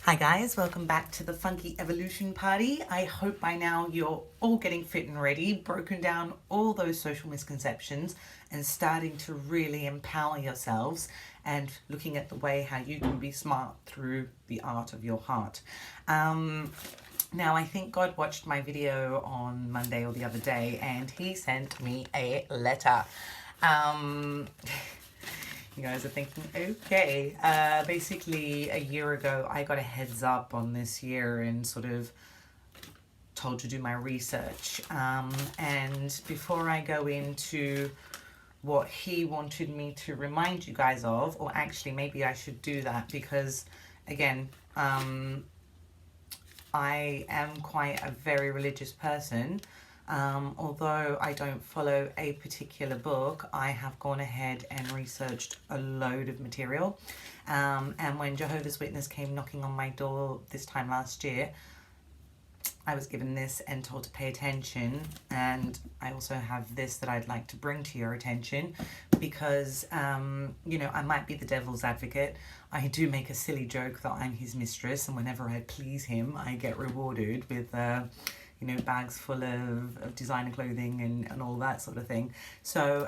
Hi guys, welcome back to the Funky Evolution Party. I hope by now you're all getting fit and ready, broken down all those social misconceptions and starting to really empower yourselves and looking at the way how you can be smart through the art of your heart. Now I think God watched my video on Monday or the other day and he sent me a letter. You guys are thinking, okay. Basically, a year ago, I got a heads up on this year and sort of told to do my research. And before I go into what he wanted me to remind you guys of, or actually maybe I should do that because, again, I am quite a very religious person. Although I don't follow a particular book, I have gone ahead and researched a load of material. And when Jehovah's Witness came knocking on my door this time last year, I was given this and told to pay attention. And I also have this that I'd like to bring to your attention because, I might be the devil's advocate. I do make a silly joke that I'm his mistress, and whenever I please him, I get rewarded with bags full of designer clothing and all that sort of thing. So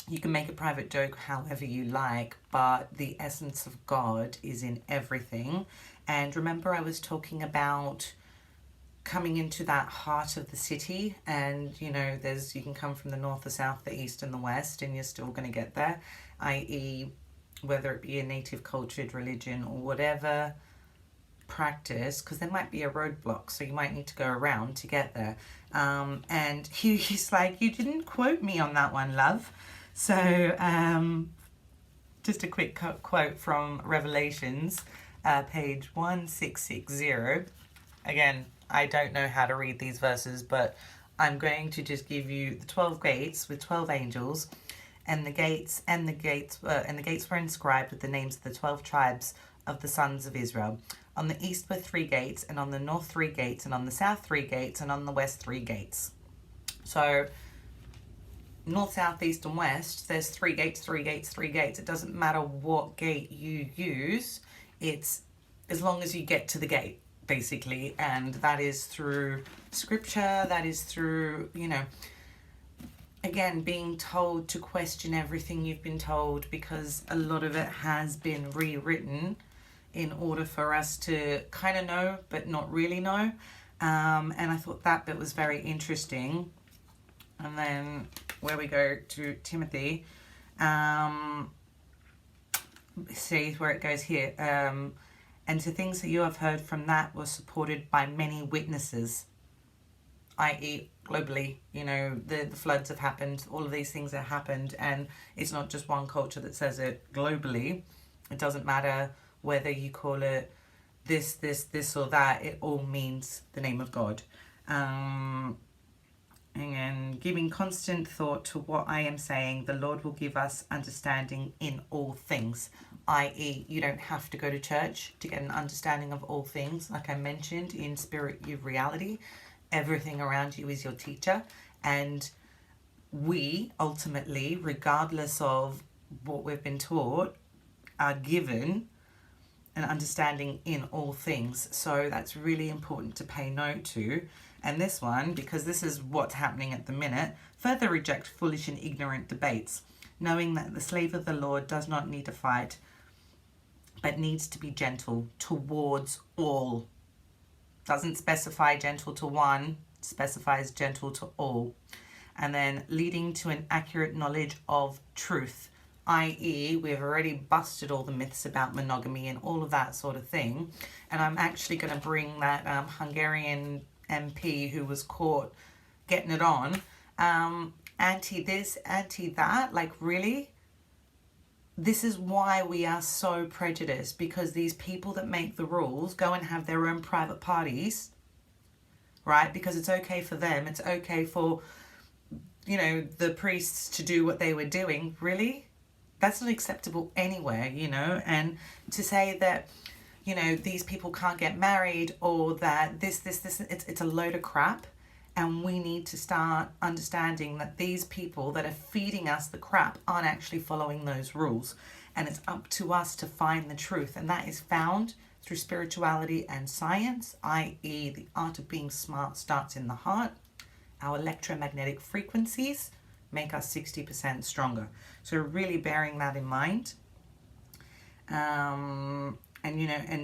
you can make a private joke however you like, but the essence of God is in everything. And remember I was talking about coming into that heart of the city, and you can come from the north, the south, the east and the west, and you're still going to get there, i.e. whether it be a native cultured religion or whatever practice, because there might be a roadblock, so you might need to go around to get there. And he's like, you didn't quote me on that one, love. So just a quick quote from Revelations, page 1660. Again, I don't know how to read these verses, but I'm going to just give you the 12 gates with 12 angels, and the gates were inscribed with the names of the 12 tribes of the sons of Israel. On the east were 3 gates, and on the north 3 gates, and on the south 3 gates, and on the west 3 gates. So north, south, east and west, there's 3 gates, 3 gates, 3 gates. It doesn't matter what gate you use, it's as long as you get to the gate, basically. And that is through scripture, that is through, again, being told to question everything you've been told, because a lot of it has been rewritten in order for us to kind of know, but not really know. And I thought that bit was very interesting. And then where we go to Timothy, see where it goes here. And to things that you have heard from that were supported by many witnesses, i.e. globally, the floods have happened, all of these things have happened, and it's not just one culture that says it globally. It doesn't matter whether you call it this or that, it all means the name of God. And giving constant thought to what I am saying, the Lord will give us understanding in all things, i.e. you don't have to go to church to get an understanding of all things. Like I mentioned, in spirit you've reality. Everything around you is your teacher, and we ultimately, regardless of what we've been taught, are given an understanding in all things. So that's really important to pay note to. And this one, because this is what's happening at the minute, further reject foolish and ignorant debates, knowing that the slave of the Lord does not need to fight, but needs to be gentle towards all. Doesn't specify gentle to one, specifies gentle to all. And then leading to an accurate knowledge of truth, i.e. we've already busted all the myths about monogamy and all of that sort of thing. And I'm actually going to bring that Hungarian MP who was caught getting it on, anti this, anti that, like really? This is why we are so prejudiced, because these people that make the rules go and have their own private parties, right? Because it's okay for them. It's okay for, the priests to do what they were doing. Really? That's not acceptable anywhere, and to say that, these people can't get married, or that this, it's a load of crap. And we need to start understanding that these people that are feeding us the crap aren't actually following those rules. And it's up to us to find the truth. And that is found through spirituality and science, i.e. the art of being smart starts in the heart. Our electromagnetic frequencies make us 60% stronger. So really bearing that in mind. And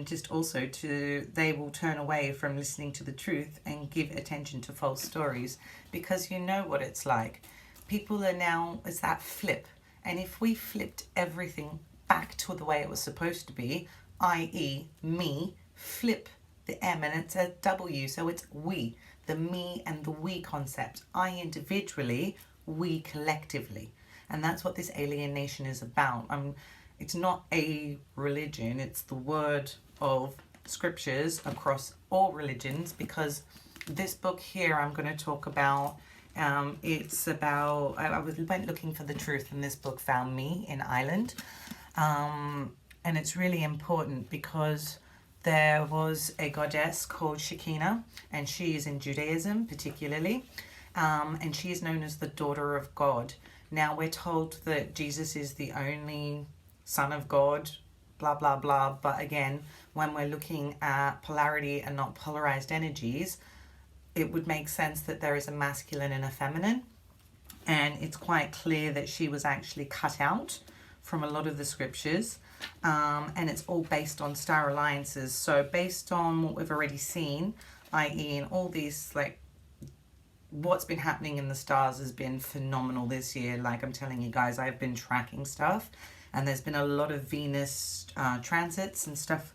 just also they will turn away from listening to the truth and give attention to false stories, because you know what it's like. People are now, it's that flip. And if we flipped everything back to the way it was supposed to be, i.e. me, flip the M and it's a W, so it's we, the me and the we concept. I individually, we collectively. And that's what this alienation is about. It's not a religion, it's the word of scriptures across all religions, because this book here I'm going to talk about, it's about, went looking for the truth and this book found me in Ireland. And it's really important because there was a goddess called Shekinah, and she is in Judaism particularly, and she is known as the daughter of God. Now we're told that Jesus is the only Son of God, blah, blah, blah. But again, when we're looking at polarity and not polarized energies, it would make sense that there is a masculine and a feminine. And it's quite clear that she was actually cut out from a lot of the scriptures. And it's all based on star alliances. So based on what we've already seen, i.e. in all these, like, what's been happening in the stars has been phenomenal this year. Like I'm telling you guys, I've been tracking stuff. And there's been a lot of Venus transits and stuff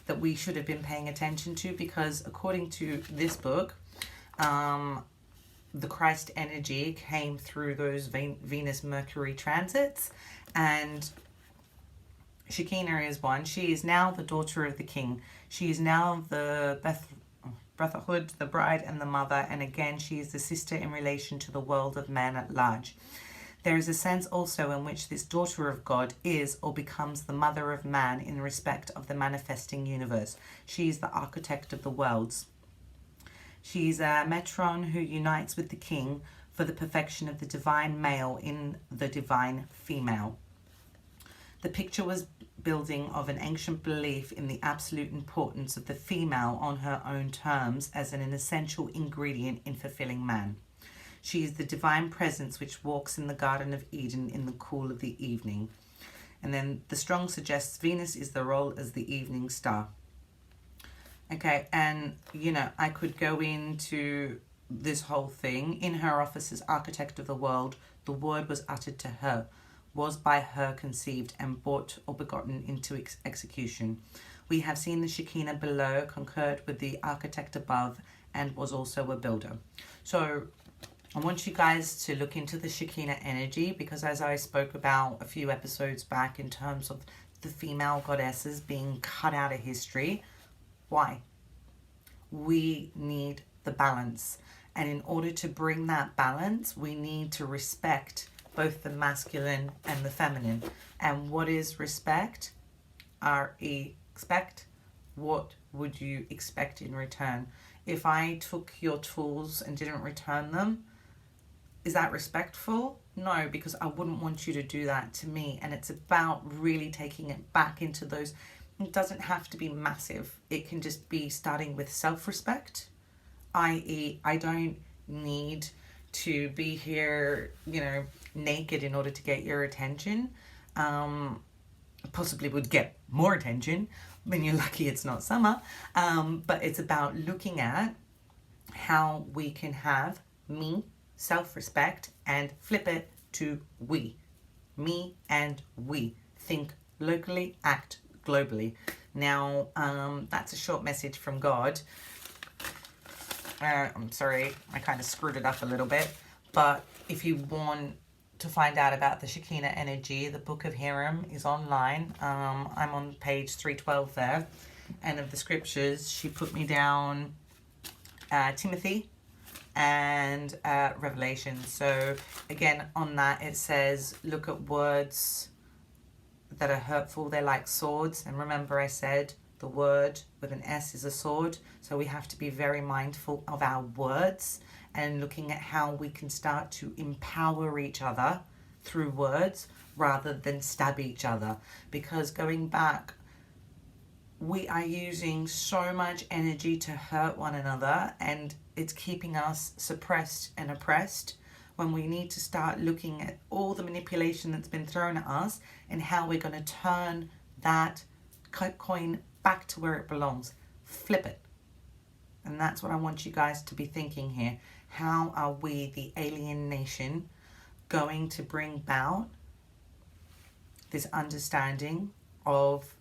that we should have been paying attention to, because according to this book, the Christ energy came through those Venus Mercury transits, and Shekinah is one. She is now the daughter of the king. She is now the brotherhood, the bride and the mother, and again she is the sister in relation to the world of man at large. There is a sense also in which this daughter of God is or becomes the mother of man in respect of the manifesting universe. She is the architect of the worlds. She's a matron who unites with the king for the perfection of the divine male in the divine female. The picture was building of an ancient belief in the absolute importance of the female on her own terms as an essential ingredient in fulfilling man. She is the divine presence which walks in the Garden of Eden in the cool of the evening. And then the Strong suggests Venus is the role as the evening star. Okay, and I could go into this whole thing. In her office as architect of the world, the word was uttered to her, was by her conceived and brought or begotten into execution. We have seen the Shekinah below, concurred with the architect above, and was also a builder. So I want you guys to look into the Shekinah energy, because as I spoke about a few episodes back in terms of the female goddesses being cut out of history, why? We need the balance. And in order to bring that balance, we need to respect both the masculine and the feminine. And what is respect? Expect. What would you expect in return? If I took your tools and didn't return them, is that respectful? No, because I wouldn't want you to do that to me. And it's about really taking it back into those. It doesn't have to be massive. It can just be starting with self-respect, i.e. I don't need to be here, naked in order to get your attention. Possibly would get more attention when you're lucky it's not summer. But it's about looking at how we can have me, self-respect, and flip it to we. Me and we. Think locally, act globally. Now, that's a short message from God. I'm sorry, I kind of screwed it up a little bit. But if you want to find out about the Shekinah energy, the book of Hiram is online. I'm on page 312 there. And of the scriptures, she put me down Timothy and Revelation. So again, on that it says, look at words that are hurtful. They're like swords. And remember I said the word with an S is a sword. So we have to be very mindful of our words and looking at how we can start to empower each other through words rather than stab each other. Because going back, we are using so much energy to hurt one another, and it's keeping us suppressed and oppressed, when we need to start looking at all the manipulation that's been thrown at us and how we're going to turn that coin back to where it belongs. Flip it. And that's what I want you guys to be thinking here. How are we, the alien nation, going to bring about this understanding of,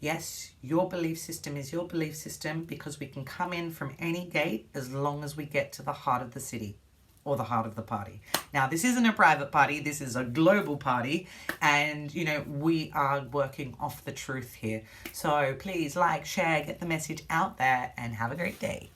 yes, your belief system is your belief system, because we can come in from any gate as long as we get to the heart of the city or the heart of the party. Now, this isn't a private party. This is a global party. And, you know, we are working off the truth here. So please like, share, get the message out there, and have a great day.